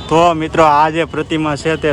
તો મિત્રો આ જે પ્રતિમા છે તે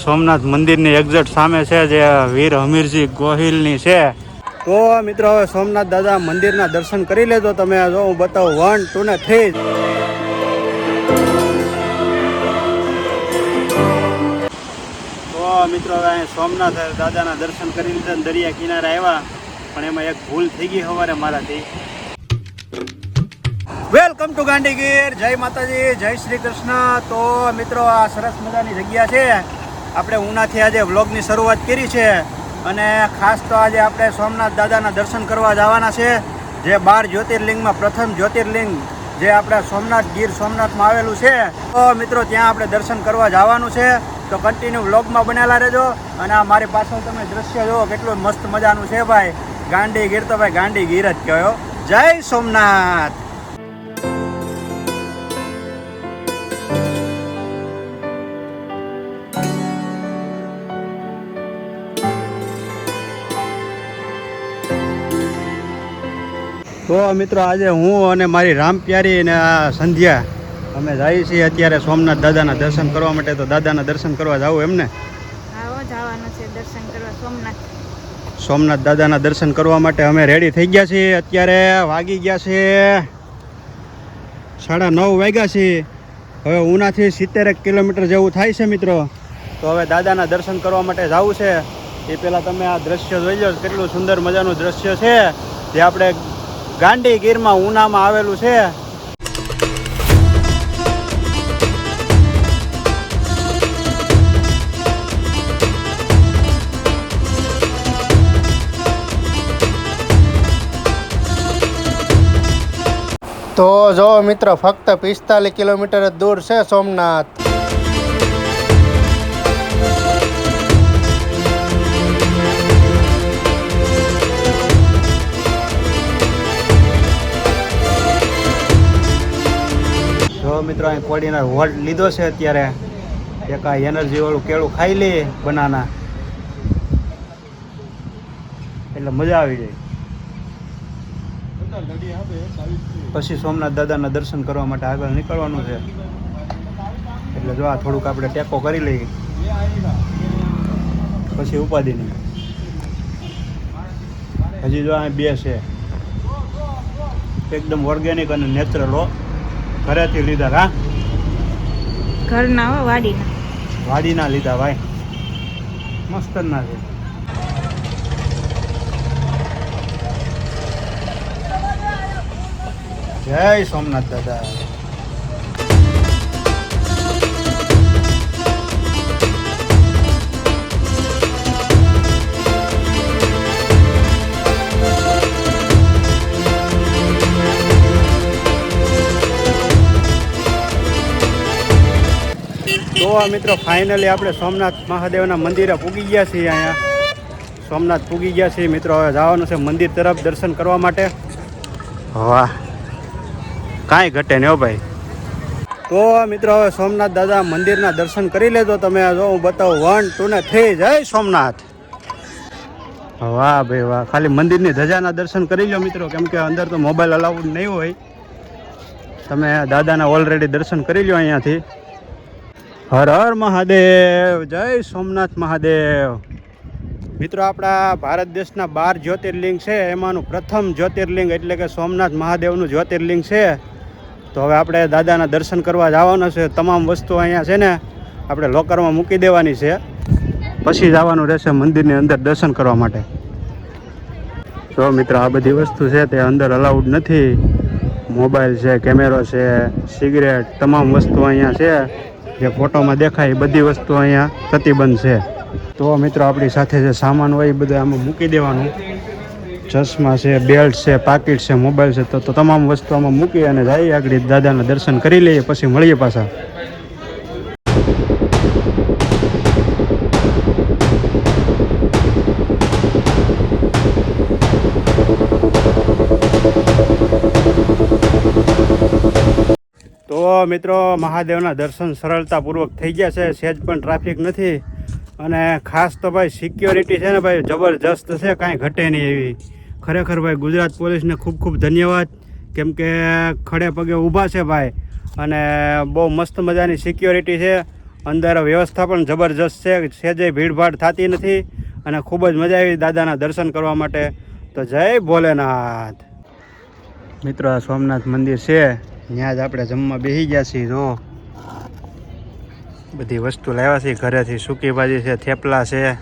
સોમનાથ મંદિરની એક્ઝેક્ટ સામે છે, જે વીર હમીરજી ગોહિલની છે. તો મિત્રો હવે સોમનાથ દાદા મંદિરના દર્શન કરી લેજો તમે. જો હું બતાવું 1 2 ને 3. તો મિત્રો હવે સોમનાથ દાદાના દર્શન કરી લીધા, દરિયા કિનારે આવ્યા, પણ એમાં એક ભૂલ થઈ ગઈ સવારે મારાથી. Welcome to Gandhigiri. જય માતાજી, જય શ્રી કૃષ્ણ. તો મિત્રો આ સરસ મજાની જગ્યા છે. આપણે ઉનાથી આજે વ્લોગની શરૂઆત કરી છે અને ખાસ તો આજે આપણે સોમનાથ દાદાના દર્શન કરવા જવાના છે, જે 12 જ્યોતિર્લિંગમાં પ્રથમ જ્યોતિર્લિંગ જે આપણે સોમનાથ ગીર સોમનાથમાં આવેલું છે. તો મિત્રો ત્યાં આપણે દર્શન કરવા જવાનું છે. તો કન્ટિન્યુ વ્લોગમાં બનેલા રહેજો. અને આ મારી પાછળ તમે દ્રશ્ય જુઓ, કેટલું મસ્ત મજાનું છે ભાઈ. ગાંધીગીર તો ભાઈ ગાંધીગીર જ કહેવાય. જય સોમનાથ. તો મિત્રો આજે હું અને મારી રામપ્યારી અને આ સંધ્યા અમે જઈએ છીએ અત્યારે સોમનાથ દાદાના દર્શન કરવા માટે. તો દાદાના દર્શન કરવા જાવું એમને? જવાનું છે દર્શન કરવા સોમનાથ. સોમનાથ દાદાના દર્શન કરવા માટે અમે રેડી થઈ ગયા છીએ. અત્યારે વાગી ગયા છે 9:30 વાગ્યા છે. હવે ઉનાથી 70 કિલોમીટર જેવું થાય છે મિત્રો. તો હવે દાદાના દર્શન કરવા માટે જવું છે. એ પહેલાં તમે આ દ્રશ્ય જોઈ લો, કેટલું સુંદર મજાનું દ્રશ્ય છે, જે આપણે ગાંધીગીરમાં ઉનામાં આવેલું છે. તો જો મિત્રો, ફક્ત 45 કિલોમીટર જ દૂર છે સોમનાથ. જો મિત્રો અહીં કોડીના હોલ્ડ લીધો છે અત્યારે. એક આ એનર્જી વાળું કેળું ખાઈ લે બનાના, એટલે મજા આવી જાય. પછી સોમનાથ દાદાના દર્શન કરવા માટે આગળ નીકળવાનું છે. એટલે જો આ થોડુંક આપણે ટેકો કરી લઈએ, પછી ઉપાધિ નહીં. હજી જો આ 2 છે, એકદમ ઓર્ગેનિક અને નેચરલ હો, ઘરેથી લીધા. હા, ઘરના હો, વાડીના લીધા ભાઈ, મસ્ત ના છે. જય સોમનાથ દાદા. તો મિત્રો ફાઇનલી આપણે સોમનાથ મહાદેવના મંદિરે પૂગી ગયા છીએ. અહીંયા સોમનાથ પૂગી ગયા છીએ મિત્રો. હવે જવાનું છે મંદિર તરફ દર્શન કરવા માટે. વાહ, કાંઈ ઘટે નહીં હો ભાઈ. તો મિત્રો હવે સોમનાથ દાદા મંદિરના દર્શન કરી લેજો તમે. જો હું બતાવું 1 2 ને 3. જય સોમનાથ. વાહ ભાઈ વાહ. ખાલી મંદિરની ધજાના દર્શન કરી લો મિત્રો, કેમ કે અંદર તો મોબાઈલ અલાઉડ નહીં હોય. તમે દાદાના ઓલરેડી દર્શન કરી લો અહીંયાથી. હર હર મહાદેવ. જય સોમનાથ મહાદેવ. મિત્રો આપણા ભારત દેશના 12 જ્યોતિર્લિંગ છે, એમાંનું પ્રથમ જ્યોતિર્લિંગ એટલે કે સોમનાથ મહાદેવનું જ્યોતિર્લિંગ છે. તો હવે આપણે દાદાના દર્શન કરવા જવાના છે. તમામ વસ્તુ અહીંયા છે ને આપણે લોકરમાં મૂકી દેવાની છે, પછી જવાનું રહેશે મંદિરની અંદર દર્શન કરવા માટે. તો મિત્રો આ બધી વસ્તુ છે તે અંદર અલાઉડ નથી. મોબાઈલ છે, કેમેરો છે, સિગરેટ, તમામ વસ્તુ અહીંયા છે. જે ફોટોમાં દેખાય એ બધી વસ્તુ અહીંયા પ્રતિબંધ છે. તો મિત્રો આપણી સાથે જે સામાન હોય એ બધું આમાં મૂકી દેવાનું. ચશ્મા છે, બેલ્ટ છે, પાકીટ છે, મોબાઈલ છે, તો તમામ વસ્તુ આમાં મૂકી અને જઈએ આગળ દાદાના દર્શન કરી લઈએ, પછી મળીએ પાછા. તો મિત્રો મહાદેવના દર્શન સરળતાપૂર્વક થઈ ગયા છે. સહેજ પણ ટ્રાફિક નથી. અને ખાસ તો ભાઈ સિક્યોરિટી છે ને ભાઈ જબરજસ્ત છે, કાંઈ ઘટે નહીં એવી. ખરેખર ભાઈ ગુજરાત પોલીસને ખૂબ ખૂબ ધન્યવાદ, કેમ કે ખડે પગે ઊભા છે ભાઈ. અને બહુ મસ્ત મજાની સિક્યોરિટી છે. અંદર વ્યવસ્થા પણ જબરજસ્ત છે, સહેજે ભીડભાડ થતી નથી અને ખૂબ જ મજા આવી દાદાના દર્શન કરવા માટે. તો જય ભોલેનાથ. મિત્રો આ સોમનાથ મંદિર છે, ત્યાં જ આપણે જમવા બેસી ગયા છીએ. જો બધી વસ્તુ લાવ્યા છીએ ઘરેથી, સૂકી ભાજી છે, થેપલા છે,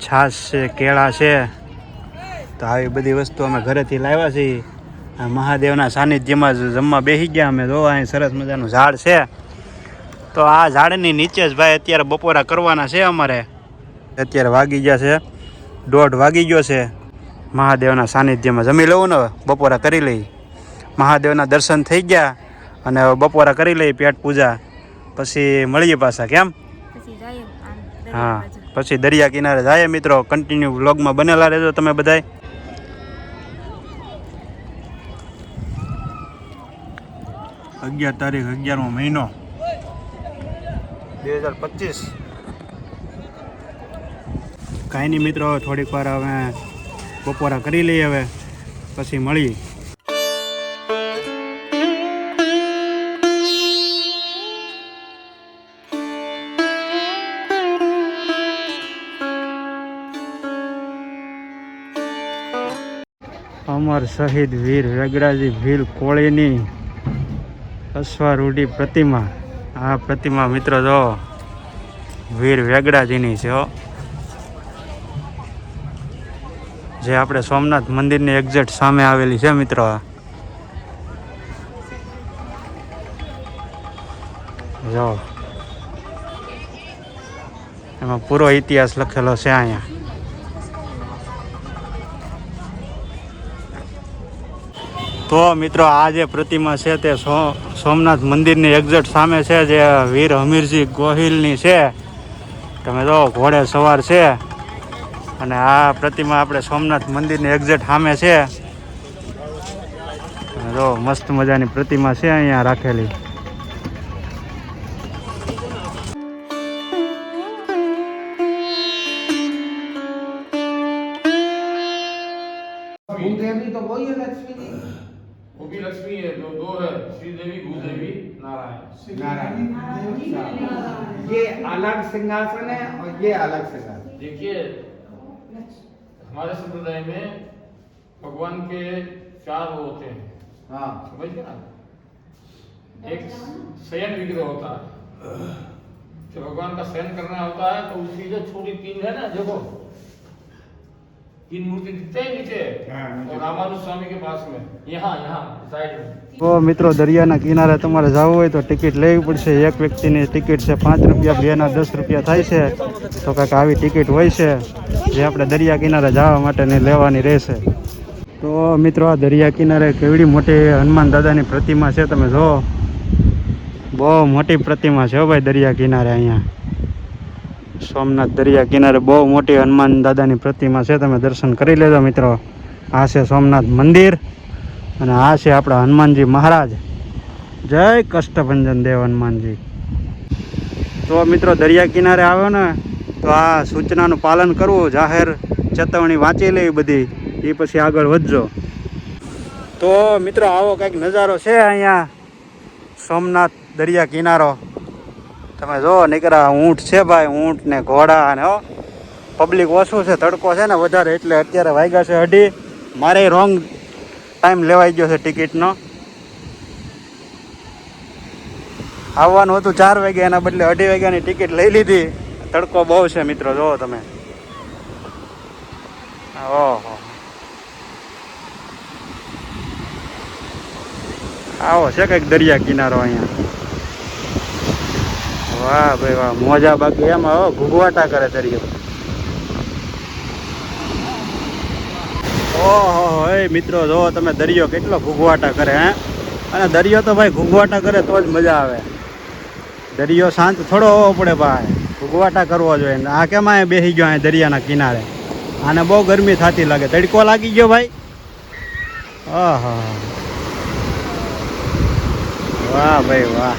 છાશ છે, કેળા છે. તો આવી બધી વસ્તુ અમે ઘરેથી લાવ્યા છીએ. આ મહાદેવના સાનિધ્યમાં જમવા બેસી ગયા અમે. જો અહીં સરસ મજાનું ઝાડ છે, તો આ ઝાડની નીચે જ ભાઈ અત્યારે બપોરા કરવાના છે અમારે. અત્યારે વાગી ગયા છે 1:30 વાગી ગયો છે. મહાદેવના સાનિધ્યમાં જમી લઉં ને, બપોરા કરી લઈ. મહાદેવના દર્શન થઈ ગયા અને હવે બપોરા કરી લઈ, પેટ પૂજા, પછી મળીએ પાછા. કેમ? પછી જઈએ આમ હા, દરિયા બાજુ. પછી દરિયા કિનારે જાય. મિત્રો કન્ટિન્યુ વ્લોગમાં બનેલા રહેજો તમે બધાય. તારીખ 11મો મહિનો 2025. કાંઈ નહીં મિત્રો, હવે થોડીક વાર હવે બપોરા કરી લઈએ, હવે પછી મળીએ. અમર શહીદ વીર વેગડાજી ભીલ કોળીની અશ્વારૂઢી પ્રતિમા. આ પ્રતિમા મિત્રો જો વીર વેગડાજીની છે હો, જે આપણે સોમનાથ મંદિરની એક્ઝેક્ટ સામે આવેલી છે મિત્રો. જો એમાં પૂરો ઇતિહાસ લખેલો છે અહીંયા. તો મિત્રો આ જે પ્રતિમા છે તે સોમનાથ મંદિરની એક્ઝેક્ટ સામે છે, જે વીર હમીરજી ગોહિલની છે. તમે જો ઘોડે સવાર છે અને આ પ્રતિમા આપણે સોમનાથ મંદિરની એક્ઝેક્ટ સામે છે. જો મસ્ત મજાની પ્રતિમા છે અહીંયા રાખેલી. भूदेवी तो वही है लक्ष्मी जी। वो भी लक्ष्मी है, दो है, श्रीदेवी भूदेवी नारायण। नारायण ये अलग सिंहासन है और ये अलग सिंहासन। देखिए हमारे संप्रदाय में भगवान के 4 वो होते हैं, हाँ समझ गए ना। एक शयन विग्रह होता है, जब भगवान का शयन करना होता है तो उसकी जो छोटी पिंड है ना, देखो 3 मूर्ति दिखते हैं नीचे, और रामानुज स्वामी के पास में यहाँ साइड में। તો મિત્રો દરિયાના કિનારે તમારે જવું હોય તો ટિકિટ લેવી પડશે. એક વ્યક્તિની ટિકિટ છે 5 રૂપિયા, બેના 10 રૂપિયા થાય છે. તો કાંઈક આવી ટિકિટ હોય છે જે આપણે દરિયા કિનારે જવા માટેની લેવાની રહેશે. તો મિત્રો આ દરિયા કિનારે કેવડી મોટી હનુમાન દાદાની પ્રતિમા છે, તમે જુઓ. બહુ મોટી પ્રતિમા છે ભાઈ દરિયા કિનારે. અહીંયા સોમનાથ દરિયા કિનારે બહુ મોટી હનુમાન દાદાની પ્રતિમા છે, તમે દર્શન કરી લેજો મિત્રો. આ છે સોમનાથ મંદિર અને આ છે આપણા હનુમાનજી મહારાજ. જય કષ્ટભંજન દેવ હનુમાનજી. તો મિત્રો દરિયા કિનારે આવ્યો ને તો આ સૂચનાનું પાલન કરવું, જાહેર ચેતવણી વાંચી લેવી બધી, એ પછી આગળ વધજો. તો મિત્રો આવો કંઈક નજારો છે અહીંયા સોમનાથ દરિયા કિનારો. તમે જો નીકળ્યા ઊંટ છે ભાઈ, ઊંટ ને ઘોડા ને હો. પબ્લિક ઓછું છે, તડકો છે ને વધારે, એટલે અત્યારે વાગ્યા છે 2:30. મારે રોંગ ટાઈમ લેવાઈ ગયો છે ટિકિટનો. આવવાનું હતું 4 વાગે, એના બદલે 2:30 વાગ્યાની ટિકિટ લઈ લીધી. તડકો બહુ છે મિત્રો, જુઓ તમે. ઓહો, આવો છે કંઈક દરિયા કિનારો અહીંયા. વાહ ભાઈ વાહ, મોજા બાકી એમાં હો, ઘૂઘવાટા કરે દરિયો. ઓહો એ મિત્રો જો તમે, દરિયો કેટલો ઘૂઘવાટા કરે હે. અને દરિયો તો ભાઈ ઘૂઘવાટા કરે તો જ મજા આવે. દરિયો શાંત થોડો હોવો પડે ભાઈ, ઘૂઘવાટા કરવો જોઈએ. આ કેમ અહીંયા બેસી ગયો અહીંયા દરિયાના કિનારે? આને બહુ ગરમી થતી લાગે, તડકો લાગી ગયો ભાઈ. આહા, વાહ ભાઈ વાહ.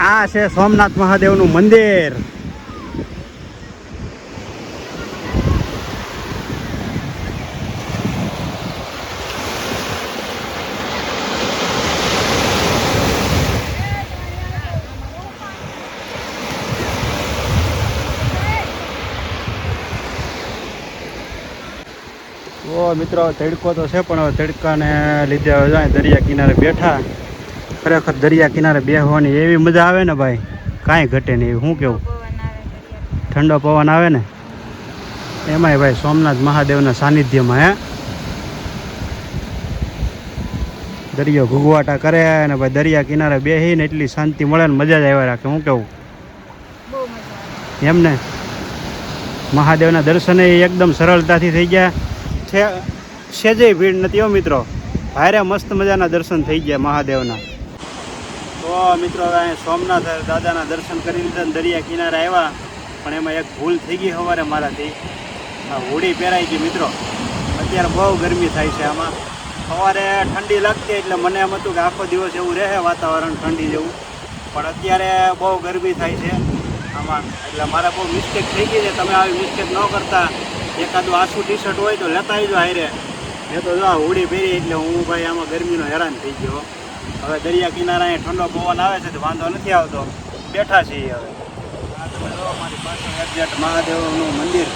આ છે સોમનાથ મહાદેવનું મંદિર. મિત્રો તડકો તો છે પણ હવે તડકાને લીધે હવે જાય દરિયા કિનારે બેઠા. ખરેખર દરિયા કિનારે બેસવાની એવી મજા આવે ને ભાઈ, કાંઈ ઘટે નહીં. શું કેવું? પવન આવે દરિયા. ઠંડો પવન આવે ને એમાંય ભાઈ સોમનાથ મહાદેવના સાનિધ્યમાં. દરિયો ઘૂઘવાટા કરે ને ભાઈ દરિયા કિનારે બેસીને એટલી શાંતિ મળે ને મજા જ આવ્યા રાખે. શું કેવું? બહુ મજા આવે. એમને મહાદેવના દર્શન એકદમ સરળતાથી થઈ ગયા છે. સેજે ભીડ નથી હો મિત્રો, ભારે મસ્ત મજાના દર્શન થઈ ગયા મહાદેવના. તો મિત્રો હવે અહીંયા સોમનાથ દાદાના દર્શન કરી લીધા ને દરિયા કિનારે આવ્યા, પણ એમાં એક ભૂલ થઈ ગઈ સવારે મારાથી. આ હોડી પહેરાઈ ગઈ મિત્રો. અત્યારે બહુ ગરમી થાય છે આમાં. સવારે ઠંડી લાગતી એટલે મને એમ હતું કે આખો દિવસ એવું રહે વાતાવરણ ઠંડી જેવું, પણ અત્યારે બહુ ગરમી થાય છે આમાં. એટલે મારે બહુ મિસ્ટેક થઈ ગઈ છે. તમે આવી મિસ્ટેક ન કરતા, એકાદું આછું ટી શર્ટ હોય તો લેતા આવજો હારે. મેં તો જો આ હોડી પહેરી એટલે હું ભાઈ આમાં ગરમીનો હેરાન થઈ ગયો. હવે દરિયા કિનારે અહીંયા ઠંડો પવન આવે છે તો વાંધો નથી આવતો. બેઠા છીએ હવે. આ તમે જો મારી પાસે એક્ઝેક્ટ મહાદેવનું મંદિર,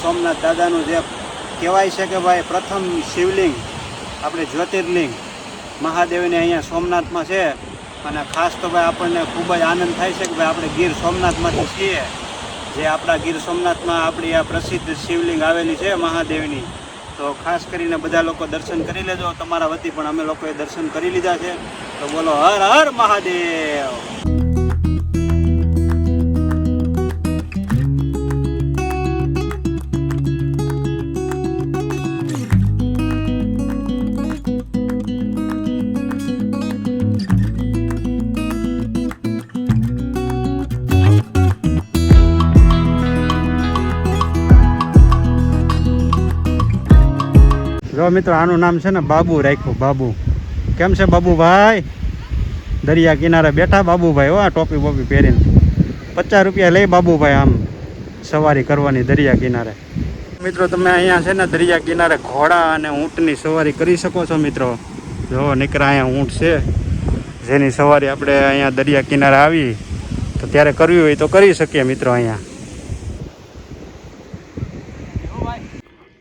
સોમનાથ દાદાનું જે કહેવાય છે કે ભાઈ પ્રથમ શિવલિંગ, આપણે જ્યોતિર્લિંગ મહાદેવને અહીંયા સોમનાથમાં છે. અને ખાસ તો ભાઈ આપણને ખૂબ જ આનંદ થાય છે કે ભાઈ આપણે ગીર સોમનાથમાંથી છીએ, જે આપણા ગીર સોમનાથમાં આપણી આ પ્રસિદ્ધ શિવલિંગ આવેલી છે મહાદેવની. તો ખાસ કરીને બધા લોકો દર્શન કરી લેજો. તમારા વતી પણ અમે લોકોએ દર્શન કરી લીધા છે. તો બોલો હર હર મહાદેવ. જો મિત્રો આનું નામ છે ને બાબુ રાખ્યું. બાબુ કેમ છે બાબુભાઈ? દરિયા કિનારે બેઠા બાબુભાઈ. હો ટોપી બોપી પહેરીને 50 રૂપિયા લઈ બાબુભાઈ આમ સવારી કરવાની દરિયા કિનારે. મિત્રો તમે અહીંયા છે ને દરિયા કિનારે ઘોડા અને ઊંટની સવારી કરી શકો છો મિત્રો. જો નીકળા અહીંયા ઊંટ છે જેની સવારી આપણે અહીંયા દરિયા કિનારે આવી તો ત્યારે કરવી હોય તો કરી શકીએ મિત્રો અહીંયા.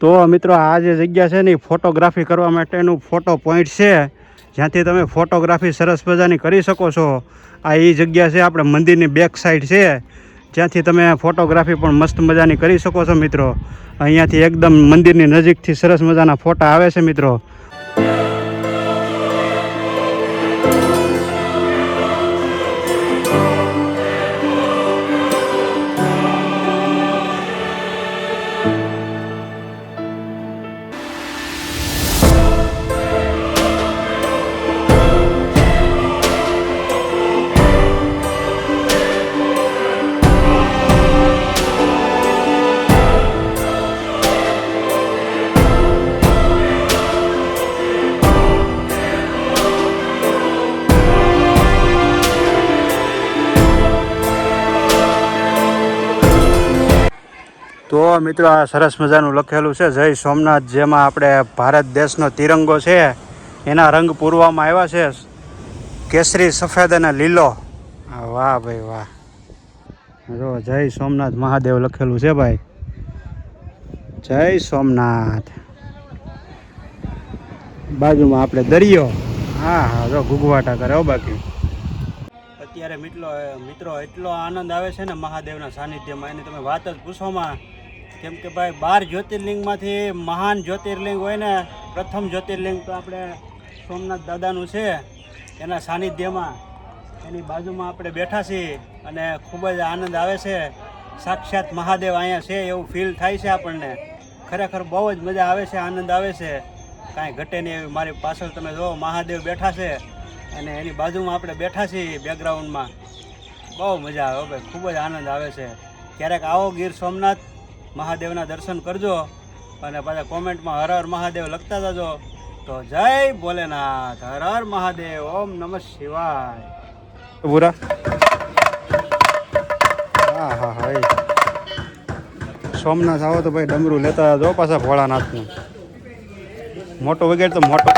તો મિત્રો આ જે જગ્યા છે ને એ ફોટોગ્રાફી કરવા માટેનું ફોટો પોઈન્ટ છે, જ્યાંથી તમે ફોટોગ્રાફી સરસ મજાની કરી શકો છો. આ એ જગ્યા છે આપણે મંદિરની બેક સાઈડ છે, જ્યાંથી તમે ફોટોગ્રાફી પણ મસ્ત મજાની કરી શકો છો મિત્રો. અહીંયાથી એકદમ મંદિરની નજીકથી સરસ મજાના ફોટા આવે છે મિત્રો. તો મિત્રો આ સરસ મજાનું લખેલું છે જય સોમનાથ, જેમાં આપણે ભારત દેશનો તિરંગો છે એના રંગ પૂરવામાં આવ્યા છે, કેસરી, સફેદ અને લીલો. વાહ ભાઈ વાહ. જો જય સોમનાથ મહાદેવ લખેલું છે ભાઈ. જય સોમનાથ. બાજુમાં આપણે દરિયો. હા હા જો ઘૂઘવાટા કરે. બાકી અત્યારે મિત્રો એટલો આનંદ આવે છે ને મહાદેવના સાનિધ્યમાં, એની તમે વાત જ પૂછોમાં. કેમ કે ભાઈ 12 જ્યોતિર્લિંગમાંથી મહાન જ્યોતિર્લિંગ હોય ને, પ્રથમ જ્યોતિર્લિંગ તો આપણે સોમનાથ દાદાનું છે. એના સાનિધ્યમાં એની બાજુમાં આપણે બેઠા છીએ અને ખૂબ જ આનંદ આવે છે. સાક્ષાત મહાદેવ અહીંયા છે એવું ફીલ થાય છે આપણને. ખરેખર બહુ જ મજા આવે છે, આનંદ આવે છે, કાંઈ ઘટે નહીં એવી. મારી પાછળ તમે જો મહાદેવ બેઠા છે અને એની બાજુમાં આપણે બેઠા છીએ બેકગ્રાઉન્ડમાં. બહુ મજા આવે ભાઈ, ખૂબ જ આનંદ આવે છે. ક્યારેક આવો ગીર સોમનાથ, મહાદેવના દર્શન કરજો અને પાછા કોમેન્ટમાં હર હર મહાદેવ લખતા જજો. તો જય ભોલેનાથ, હર હર મહાદેવ, ઓમ નમઃ શિવાય. પૂરા હા હા હા. સોમનાથ આવો તો ભાઈ ડમરું લેતા જો પાછા ભોળાનાથનું. મોટો વગેરે તો મોટો.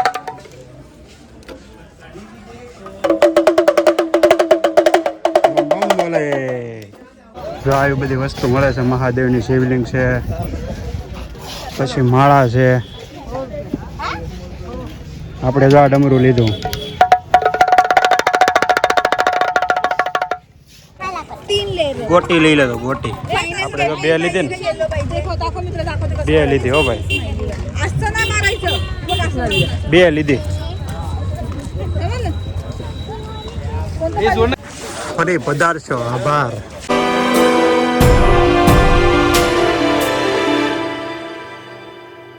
જો આવી બધી વસ્તુ મળે છે. મહાદેવની શિવલિંગ છે, પછી માળા છે, આપણે જો આ ડમરું લીધું. तीन ले रहे ગોટી લઈ લેતો ગોટી. આપણે તો બે લીધી ને. देखो दाखव मित्र दाखव देखो બે લીધી હો ભાઈ. असं नाही मारायचं बोल असं બે લીધી. समजलं? कोणतं ફરી પધારશો. આભાર.